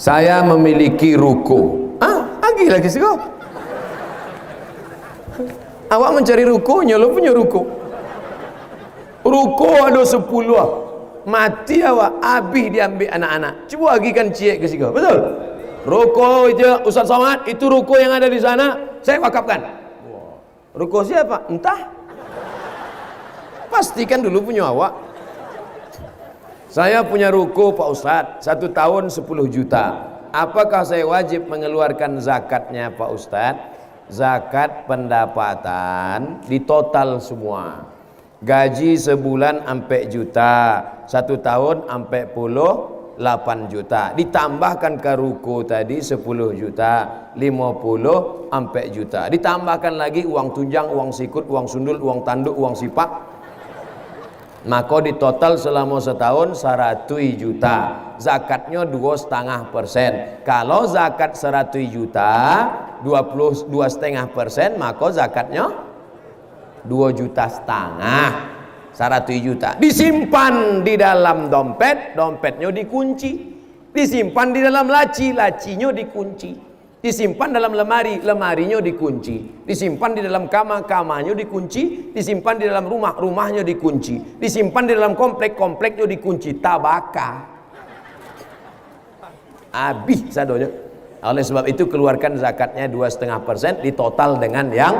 Saya memiliki ruko. Gila kis kau. Awak mencari rukonya, lo punya ruko. Ruko ada 10 ah. Mati awak, habis diambil anak-anak. Cuba bagikan cik ke situ. Betul? Ruko itu Ustaz Somad, itu ruko yang ada di sana, saya wakafkan. Ruko siapa? Entah. Pastikan dulu punya awak. Saya punya ruko Pak Ustadz, 1 tahun 10 juta. Apakah saya wajib mengeluarkan zakatnya Pak Ustadz? Zakat pendapatan di total semua. Gaji sebulan sampai juta, 1 tahun sampai 8 juta. Ditambahkan ke ruko tadi 10 juta, 50 sampai juta. Ditambahkan lagi uang tunjang, uang sikut, uang sundul, uang tanduk, uang sipak. Maka di total selama setahun 100 juta. Zakatnya 2,5%. Kalau zakat 100 juta 22,5%, maka zakatnya 2,5 juta. 100 juta disimpan di dalam dompet, dompetnya dikunci. Disimpan di dalam laci, lacinya dikunci. Disimpan dalam lemari, lemarinya dikunci. Disimpan di dalam kamar, kamarnya dikunci. Disimpan di dalam rumah, rumahnya dikunci. Disimpan di dalam komplek, kompleknya dikunci. Tabaka habis sadonya. Oleh sebab itu keluarkan zakatnya 2,5% di total dengan yang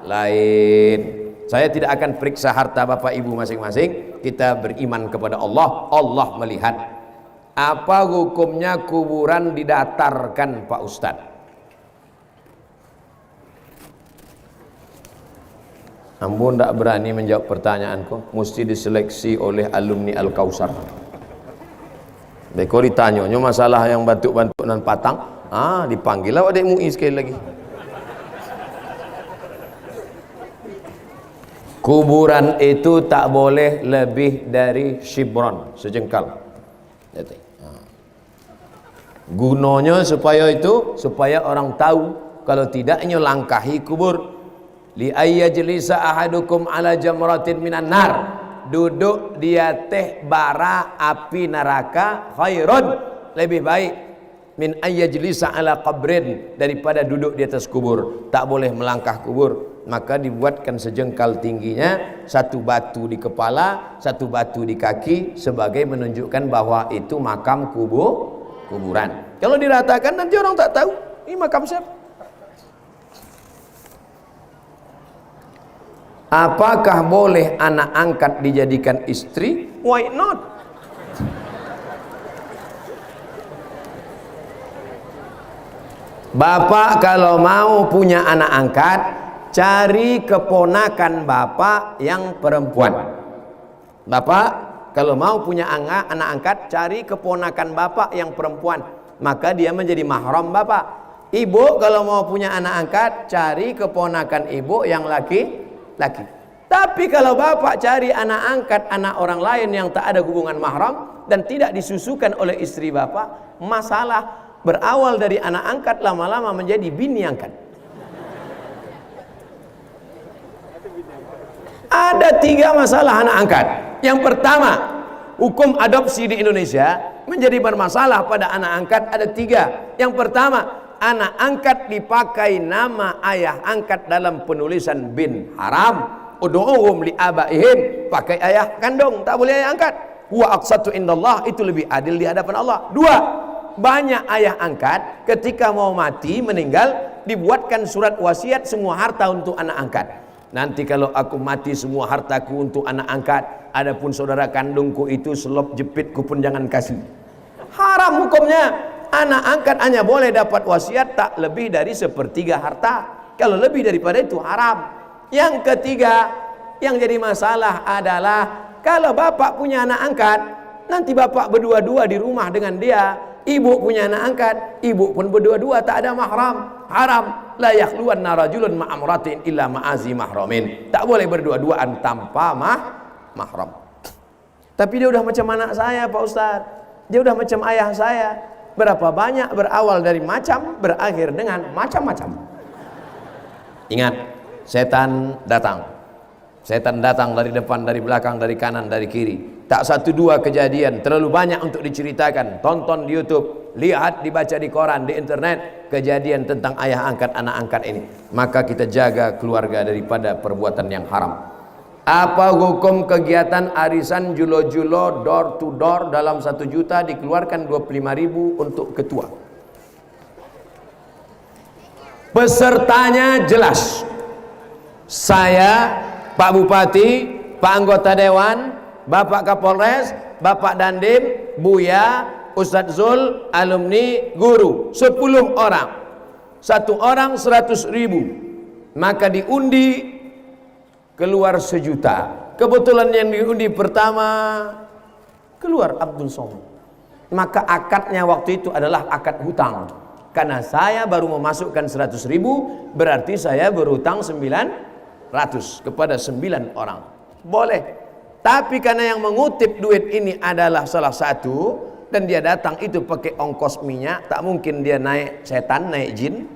lain. Saya tidak akan periksa harta bapak ibu masing-masing. Kita beriman kepada Allah. Allah melihat. Apa hukumnya kuburan didatarkan Pak Ustadz? Ampun tak berani menjawab pertanyaanku, mesti diseleksi oleh alumni Al-Kausar. Beko ditanya, masalah yang bantuk-bantuk dan patang, dipanggil lah adik MUI sekali lagi. Kuburan itu tak boleh lebih dari shibron, sejengkal. Gunanya supaya orang tahu, kalau tidaknya langkahi kubur. Li ayyajlisa ahadukum ala jamratin minan nar, duduk di atas bara api neraka khairun, lebih baik min ayyajlisa ala qabrin, daripada duduk di atas kubur. Tak boleh melangkah kubur, maka dibuatkan sejengkal tingginya, 1 batu di kepala, 1 batu di kaki, sebagai menunjukkan bahwa itu makam kuburan. Kalau diratakan nanti orang tak tahu ini makam siapa. Apakah boleh anak angkat dijadikan istri? Why not? Bapak kalau mau punya anak angkat, cari keponakan bapak yang perempuan. Bapak kalau mau punya anak angkat, cari keponakan bapak yang perempuan, maka dia menjadi mahram bapak. Ibu kalau mau punya anak angkat, cari keponakan ibu yang laki. Tapi kalau bapak cari anak angkat anak orang lain yang tak ada hubungan mahram dan tidak disusukan oleh istri bapak, masalah berawal dari anak angkat lama-lama menjadi bini angkat. Ada 3 masalah anak angkat. Yang pertama, hukum adopsi di Indonesia menjadi bermasalah pada anak angkat ada 3. Yang pertama, anak angkat dipakai nama ayah angkat dalam penulisan bin haram. Ud'uhum li abaihim, pakai ayah kandung, tak boleh ayah angkat. Huwa aqsatu indallah, itu lebih adil di hadapan Allah. 2, banyak ayah angkat ketika mau mati meninggal dibuatkan surat wasiat semua harta untuk anak angkat. Nanti kalau aku mati semua hartaku untuk anak angkat, adapun saudara kandungku itu selop jepitku pun jangan kasih. Haram hukumnya. Anak angkat hanya boleh dapat wasiat tak lebih dari 1/3 harta. Kalau lebih daripada itu haram. Yang ketiga yang jadi masalah adalah kalau bapak punya anak angkat, nanti bapak berdua-dua di rumah dengan dia. Ibu punya anak angkat, ibu pun berdua-dua, tak ada mahram. Haram. La yakhluwanna rajulun ma'amratin illa ma'azi mahramin. Tak boleh berdua-duaan tanpa mahram. Tapi dia udah macam anak saya Pak Ustadz, dia udah macam ayah saya. Berapa banyak berawal dari macam, berakhir dengan macam-macam. Ingat, setan datang. Setan datang dari depan, dari belakang, dari kanan, dari kiri. Tak 1-2 kejadian, terlalu banyak untuk diceritakan. Tonton di YouTube. lihat, dibaca di koran, di internet kejadian tentang ayah angkat, anak angkat ini. Maka kita jaga keluarga daripada perbuatan yang haram. Apa hukum kegiatan arisan julo-julo door to door dalam 1 juta dikeluarkan 25.000 untuk ketua? Pesertanya jelas. Saya, Pak Bupati, Pak Anggota Dewan, Bapak Kapolres, Bapak Dandim, Buya, Ustadz Zul, alumni, guru, 10 orang. 1 orang 100.000. Maka diundi keluar 1 juta. Kebetulan yang diundi pertama keluar Abdul Somad. Maka akadnya waktu itu adalah akad hutang. Karena saya baru memasukkan 100.000, berarti saya berhutang 900 kepada 9 orang. Boleh. Tapi karena yang mengutip duit ini adalah salah satu, dan dia datang itu pakai ongkos minyak, tak mungkin dia naik setan, naik jin.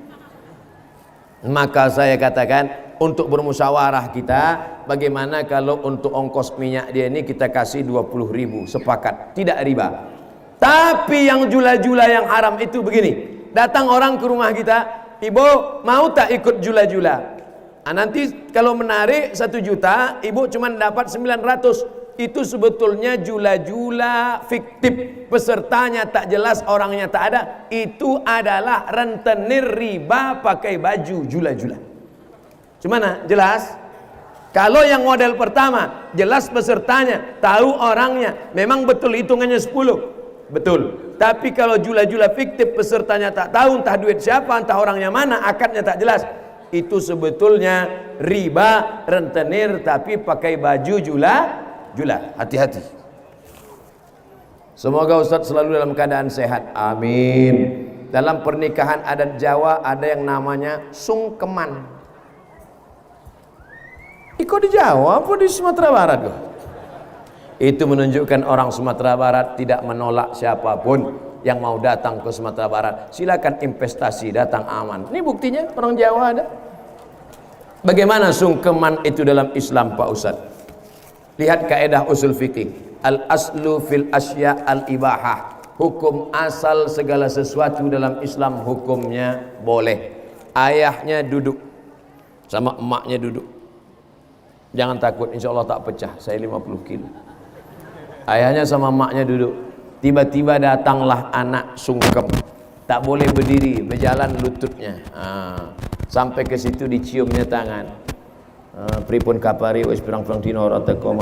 Maka saya katakan, untuk bermusyawarah kita, bagaimana kalau untuk ongkos minyak dia ini kita kasih 20.000, sepakat, tidak riba. Tapi yang jula-jula yang haram itu begini. Datang orang ke rumah kita, ibu mau tak ikut jula-jula? Nanti kalau menarik 1 juta, ibu cuma dapat 900. Itu sebetulnya jula-jula fiktif, pesertanya tak jelas, orangnya tak ada. Itu adalah rentenir riba pakai baju jula-jula. Gimana? Jelas? Kalau yang model pertama, jelas pesertanya, tahu orangnya, memang betul hitungannya 10. Betul. Tapi kalau jula-jula fiktif, pesertanya tak tahu, entah duit siapa, entah orangnya mana, akadnya tak jelas, itu sebetulnya riba rentenir tapi pakai baju jula. Hati-hati. Semoga Ustadz selalu dalam keadaan sehat. Amin. Dalam pernikahan adat Jawa ada yang namanya sungkeman. Ikut di Jawa apa di Sumatera Barat kok? Itu menunjukkan orang Sumatera Barat tidak menolak siapapun yang mau datang ke Sumatera Barat. Silakan investasi, datang aman. Ini buktinya orang Jawa ada. Bagaimana sungkeman itu dalam Islam, Pak Ustadz? Lihat kaidah usul fikih. Al-aslu fil asya al-ibahah. Hukum asal segala sesuatu dalam Islam hukumnya boleh. Ayahnya duduk sama emaknya duduk. Jangan takut, insya Allah tak pecah. Saya 50 kilo. Ayahnya sama emaknya duduk. Tiba-tiba datanglah anak sungkem. Tak boleh berdiri, berjalan lututnya. Sampai ke situ diciumnya tangan. Pripun kapari wis pirang-pirang dina ora teko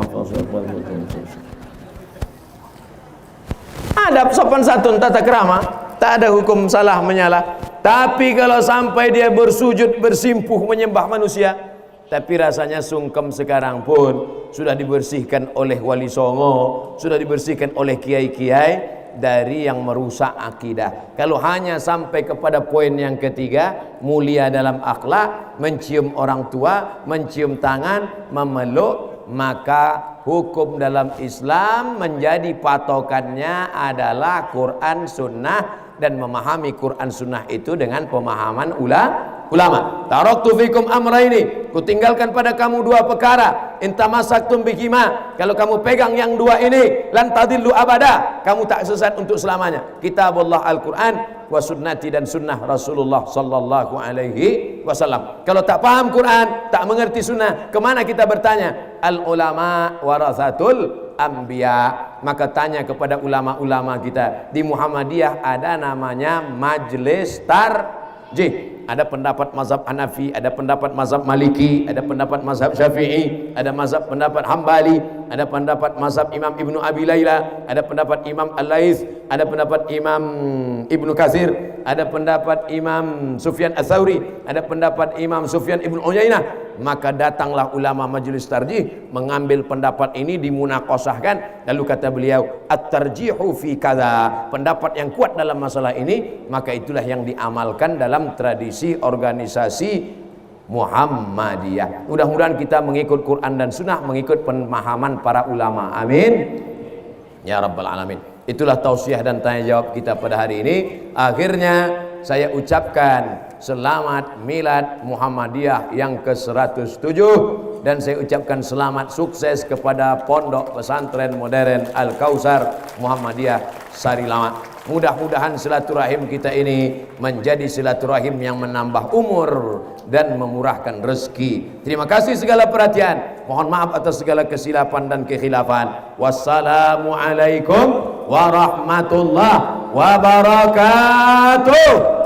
adab sopan santun tata krama, tak ada hukum salah menyalah. Tapi kalau sampai dia bersujud bersimpuh menyembah manusia, tapi rasanya sungkem sekarang pun sudah dibersihkan oleh wali songo, sudah dibersihkan oleh kiai-kiai dari yang merusak akidah. Kalau hanya sampai kepada poin yang ketiga, mulia dalam akhlak, mencium orang tua, mencium tangan, memeluk, maka hukum dalam Islam menjadi patokannya adalah Quran Sunnah, dan memahami Quran Sunnah itu dengan pemahaman ulama. Taraktu fikum amraini, kutinggalkan pada kamu 2 perkara. Intamasaktum bihima, kalau kamu pegang yang 2 ini, lan tadillu abada, kamu tak sesat untuk selamanya. Kitabullah Al-Quran wa sunnati, dan sunnah Rasulullah sallallahu alaihi wasallam. Kalau tak paham Quran, tak mengerti sunnah, kemana kita bertanya? Al ulama warasatul anbiya. Maka tanya kepada ulama-ulama kita. Di Muhammadiyah ada namanya Majelis Tarjih. Ada pendapat mazhab Hanafi, ada pendapat mazhab Maliki, ada pendapat mazhab Syafi'i, ada mazhab pendapat Hambali, ada pendapat mazhab Imam Ibnu Abi Layla, ada pendapat Imam Al-Lais, ada pendapat Imam Ibnu Katsir, ada pendapat Imam Sufyan Ats-Tsauri, ada pendapat Imam Sufyan Ibnu Uyainah. Maka datanglah ulama Majelis Tarjih mengambil pendapat ini, dimunaqashahkan, lalu kata beliau at-tarjihu fi kadza, pendapat yang kuat dalam masalah ini, maka itulah yang diamalkan dalam tradisi organisasi Muhammadiyah. Mudah-mudahan kita mengikut Quran dan Sunnah, mengikut pemahaman para ulama. Amin ya rabbal alamin. Itulah tausiah dan tanya jawab kita pada hari ini. Akhirnya saya ucapkan selamat milad Muhammadiyah yang ke-107, dan saya ucapkan selamat sukses kepada Pondok Pesantren Modern Al-Kautsar Muhammadiyah Sari Lama. Mudah-mudahan silaturahim kita ini menjadi silaturahim yang menambah umur dan memurahkan rezeki. Terima kasih segala perhatian. Mohon maaf atas segala kesilapan dan kekhilafan. Wassalamualaikum warahmatullahi wabarakatuh.